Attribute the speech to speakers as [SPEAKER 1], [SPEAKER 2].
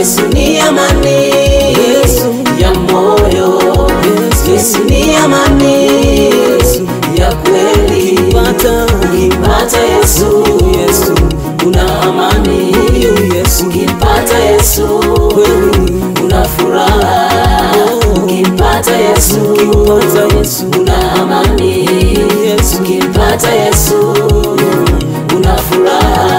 [SPEAKER 1] Yesu ni amani ya moyo. Yesu ni amani ya kweli. Ukimpata Yesu, una amani. Ukimpata Yesu, una furaha. Ukimpata Yesu, una amani. Ukimpata Yesu, una furaha.